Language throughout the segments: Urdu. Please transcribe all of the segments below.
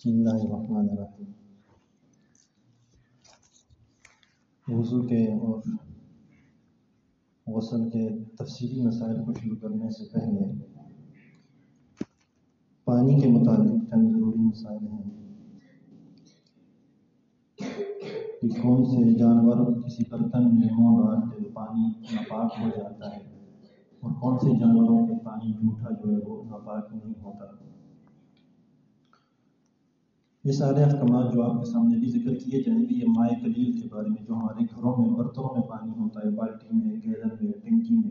بسم اللہ الرحمن الرحیم۔ وضو کے اور غسل کے تفصیلی مسائل کو شروع کرنے سے پہلے پانی کے متعلق چند ضروری مسائل ہیں کہ کون سے جانور کسی برتن میں منہ ڈالتے تو پانی ناپاک ہو جاتا ہے اور کون سے جانوروں کے پانی جھوٹا جو ہے وہ ناپاک نہیں ہوتا۔ یہ سارے احکامات جو آپ کے سامنے بھی ذکر کیے جائیں گے یہ مائع قلیل کے بارے میں، جو ہمارے گھروں میں برتنوں میں پانی ہوتا ہے، بالٹی میں، گیلن میں، ٹنکی میں،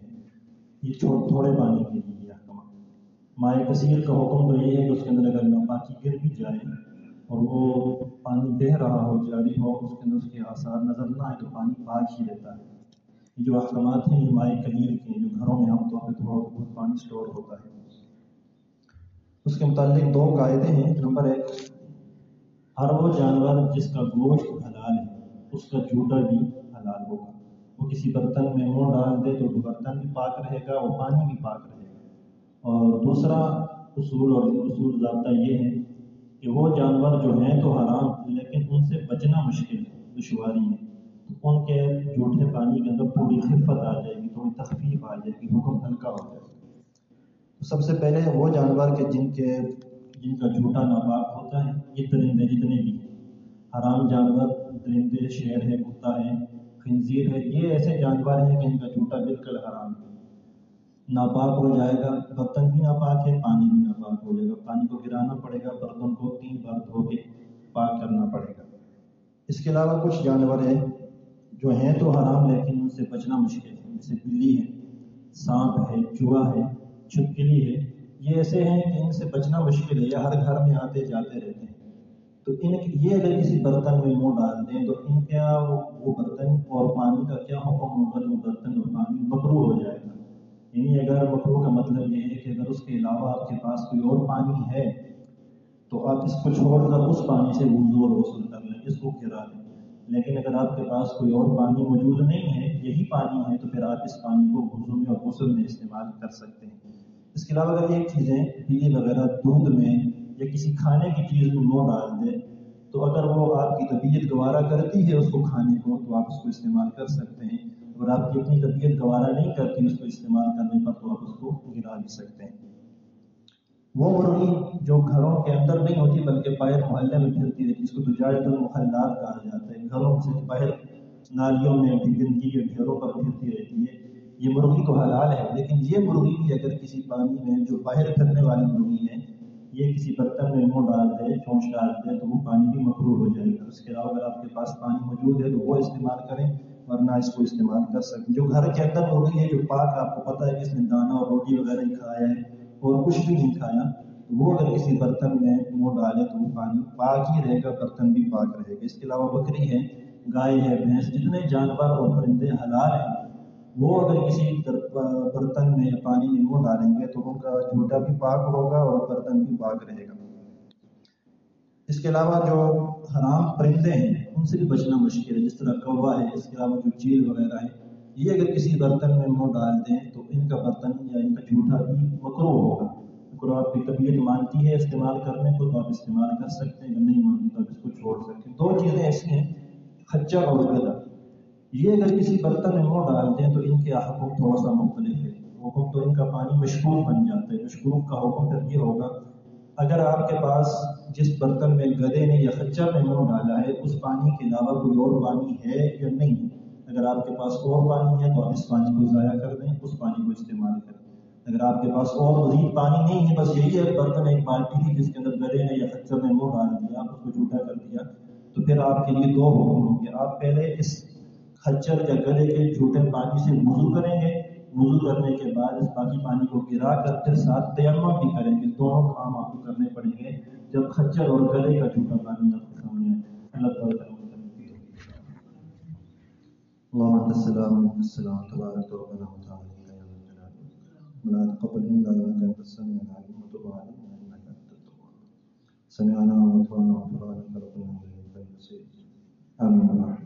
یہ تھوڑے پانی کے لیے یہ احکامات۔ مائع کثیر کا حکم تو یہ ہے کہ اس کے اندر اگر ناپاکی گر بھی جائے اور وہ پانی بہہ رہا ہو، جاری ہو، اس کے اندر اس کے آثار نظر نہ آئے تو پانی پاک ہی رہتا ہے۔ یہ جو احکامات ہیں یہ مائع قلیل کے ہیں، جو گھروں میں عام طور پہ تھوڑا بہت پانی سٹور ہوتا ہے۔ اس کے متعلق دو قاعدے ہیں۔ نمبر 1، ہر وہ جانور جس کا گوشت حلال ہے اس کا جھوٹا بھی حلال ہوگا۔ وہ کسی برتن میں منہ ڈال دے تو برتن بھی پاک رہے گا اور پانی بھی پاک رہے گا۔ اور دوسرا اصول ضابطہ یہ ہے کہ وہ جانور جو ہیں تو حرام لیکن ان سے بچنا مشکل ہے، دشواری ہے، تو ان کے جھوٹے پانی کے اندر تھوڑی خفت آ جائے گی، تھوڑی تخفیف آ جائے گی، حکم ہلکا ہو جائے گا۔ تو سب سے پہلے وہ جانور کے جن کا جھوٹا ناپاک ہوتا ہے، یہ درندے جتنے بھی ہیں، حرام جانور، درندے، شیر ہے، کتا ہے، خنزیر ہے، یہ ایسے جانور ہیں کہ ان کا جھوٹا بالکل حرام ہے، ناپاک ہو جائے گا۔ برتن بھی ناپاک ہے، پانی بھی ناپاک ہو جائے گا، پانی کو گرانا پڑے گا، برتن کو 3 بار دھو کے پاک کرنا پڑے گا۔ اس کے علاوہ کچھ جانور ہیں جو ہیں تو حرام لیکن ان سے بچنا مشکل ہے، جیسے بلی ہے، سانپ ہے، چوہا ہے، چھپکلی ہے، یہ ایسے ہیں کہ ان سے بچنا مشکل ہے، یہ ہر گھر میں آتے جاتے رہتے ہیں۔ تو یہ اگر کسی برتن میں منہ ڈال دیں تو ان کا وہ برتن اور پانی کا کیا حکم ہوگا؟ وہ برتن اور پانی مکروہ ہو جائے گا۔ یعنی اگر مکروہ کا مطلب یہ ہے کہ اگر اس کے علاوہ آپ کے پاس کوئی اور پانی ہے تو آپ اس کو چھوڑ کر اس پانی سے وضو اور غسل کر لیں، اس کو گرا دیں۔ لیکن اگر آپ کے پاس کوئی اور پانی موجود نہیں ہے، یہی پانی ہے، تو پھر آپ اس پانی کو وضو میں اور غسل میں استعمال کر سکتے ہیں۔ اس کے علاوہ اگر یہ چیزیں پیلی وغیرہ دودھ میں یا کسی کھانے کی چیز میں منہ ڈال دے تو اگر وہ آپ کی طبیعت گوارا کرتی ہے اس کو کھانے کو تو آپ اس کو استعمال کر سکتے ہیں، اگر آپ کی اپنی طبیعت گوارا نہیں کرتی اس کو استعمال کرنے پر تو آپ اس کو گرا بھی سکتے ہیں۔ وہ مرغی جو گھروں کے اندر نہیں ہوتی بلکہ باہر محلے میں پھرتی رہتی ہے، اس کو تجارت المحلات کہا جاتا ہے، گھروں سے باہر نالیوں میں گندگی کے ڈھیروں پر پھرتی رہتی ہے، یہ مرغی تو حلال ہے، لیکن یہ مرغی بھی اگر کسی پانی میں جو باہر پھرنے والی مرغی ہے یہ کسی برتن میں منہ ڈال دے، چونچ ڈال دے تو وہ پانی بھی مکروہ ہو جائے گا۔ اس کے علاوہ اگر آپ کے پاس پانی موجود ہے تو وہ استعمال کریں، ورنہ اس کو استعمال کر سکیں۔ جو گھر کے اندر مرغی ہے جو پاک، آپ کو پتہ ہے کہ اس نے دانہ اور روٹی وغیرہ ہی کھایا ہے اور کچھ بھی نہیں کھایا، تو وہ اگر کسی برتن میں منہ ڈالے تو وہ پانی پاک ہی رہے گا، برتن بھی پاک رہے گا۔ اس کے علاوہ بکری ہے، گائے ہے، بھینس، جتنے جانور اور پرندے حلال ہیں وہ اگر کسی برتن میں یا پانی میں منہ ڈالیں گے تو ان کا جھوٹا بھی پاک ہوگا اور برتن بھی پاک رہے گا۔ اس کے علاوہ جو حرام پرندے ہیں ان سے بھی بچنا مشکل ہے، جس طرح کوا ہے، اس کے علاوہ جو چیل وغیرہ ہے، یہ اگر کسی برتن میں منہ ڈال دیں تو ان کا برتن یا ان کا جھوٹا بھی مکروہ ہوگا۔ اگر آپ کی طبیعت مانتی ہے استعمال کرنے کو تو آپ استعمال کر سکتے ہیں، اگر نہیں مانتی تو آپ اس کو چھوڑ سکتے ہیں۔ 2 چیزیں ایسی ہیں، خچر اور گدھا، یہ اگر کسی برتن میں منہ ڈال دیں تو ان کے حکم تھوڑا سا مختلف ہے۔ حکم تو ان کا پانی مشکوک بن جاتا ہے، مشکوک کا حکم پھر یہ ہوگا اگر آپ کے پاس جس برتن میں گدھے نے یا خچر نے منہ ڈالا ہے اس پانی کے علاوہ کوئی اور پانی ہے یا نہیں، اگر آپ کے پاس اور پانی ہے تو آپ اس پانی کو ضائع کر دیں، اس پانی کو استعمال کریں۔ اگر آپ کے پاس اور مزید پانی نہیں ہے، بس یہی ایک برتن، ایک بالٹی تھی جس کے اندر گدھے نے یا خچر نے منہ ڈال دیا، آپ اس کو جھوٹا کر دیا، تو پھر آپ کے لیے 2 حکم ہوں گے۔ آپ پہلے اس خچر یا گدھے کے جھوٹے پانی سے وضو کریں گے، وضو کرنے کے بعد اس باقی پانی کو گرا کر پھر ساتھ تیمم بھی کریں گے۔ دونوں کام آپ کو کرنے پڑیں گے جب خچر اور گدھے کا جھوٹا پانی آپ کے سامنے آئے۔ اللہ تعالیٰ اللهم انت السلام ومنك السلام تبارك ربنا وتعالى يا ذا الجلال والاكرام ولا تقبل منا انك انت السميع العليم وتب علينا انك انت التواب سمعنا وأطعنا وغفرانك ربنا اليك المصير آمين.